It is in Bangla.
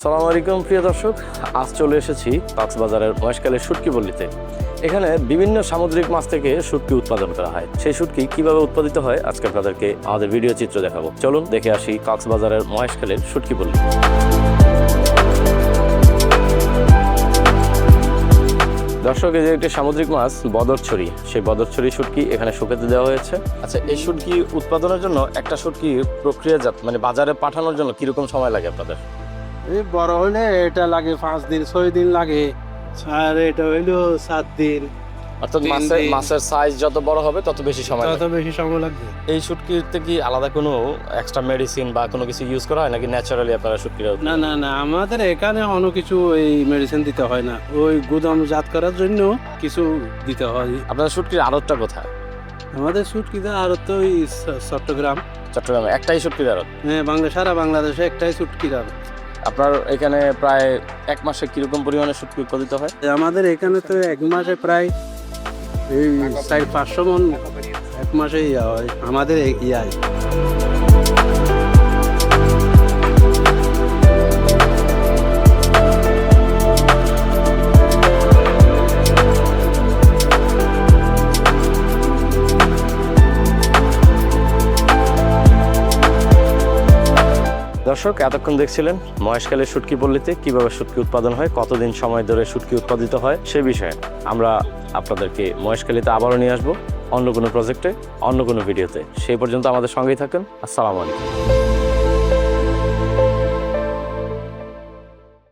সালাম আলাইকুম প্রিয় দর্শক, আজ চলে এসেছি কক্সবাজারের মহেশখালীর শুটকি পল্লীতে। এখানে বিভিন্ন সামুদ্রিক মাছ থেকে শুটকি উৎপাদন করা হয়। সেই শুটকি কিভাবে উৎপাদিত হয় আজকে আপনাদেরকে আমাদের ভিডিও চিত্র দেখাবো। চলুন দেখে আসি কক্সবাজারের মহেশখালীর শুটকি পল্লী। দর্শক, এই যে একটি সামুদ্রিক মাছ বদরছড়ি, সেই বদরছড়ি শুটকি এখানে শুকাতে দেওয়া হয়েছে। আচ্ছা, এই শুটকি উৎপাদনের জন্য একটা শুটকি প্রক্রিয়াজাত মানে বাজারে পাঠানোর জন্য কিরকম সময় লাগে আপনাদের? এই বড় হইলে এটা লাগে 5 দিন 6 দিন লাগে, আর এটা হইলো 7 দিন। অর্থাৎ 3 দিন। মাছের সাইজ যত বড় হবে তত বেশি সময় তত লাগে। বেশি সময় লাগবে। এই শুটকিতে কি আলাদা কোনো এক্সট্রা মেডিসিন বা কোনো কিছু ইউজ করা হয় নাকি ন্যাচারালি আপনারা শুটকিটা? না না না, আমাদের এখানে অন্য কিছু এই মেডিসিন দিতে হয় না, ওই গুদাম জাত করার জন্য কিছু দিতে হয়। আপনাদের শুটকির আড়তটা কোথায়? আমাদের শুটকিতে আর তো ওই চট্টগ্রাম। চট্টগ্রামে একটাই শুটকির আড়ত? হ্যাঁ, সারা বাংলাদেশে একটাই শুটকির আড়ত। আপনার এখানে প্রায় এক মাসে কিরকম পরিমাণে শুটকি উৎপাদিত হয়? আমাদের এখানে তো এক মাসে প্রায় এই 400-500 মন এক মাসে হয় আমাদের ইয়ায়। দর্শক, এতক্ষণ দেখছিলেন মহেশখালীর শুটকি পল্লীতে কিভাবে শুটকি উৎপাদন হয়, কতদিন সময় ধরে শুটকি উৎপাদিত হয় সে বিষয়ে আমরা আপনাদেরকে মহেশখালীতে আবারও নিয়ে আসবো অন্য কোনো প্রজেক্টে, অন্য কোনো ভিডিওতে। সেই পর্যন্ত আমাদের সঙ্গেই থাকেন। আসসালামু আলাইকুম।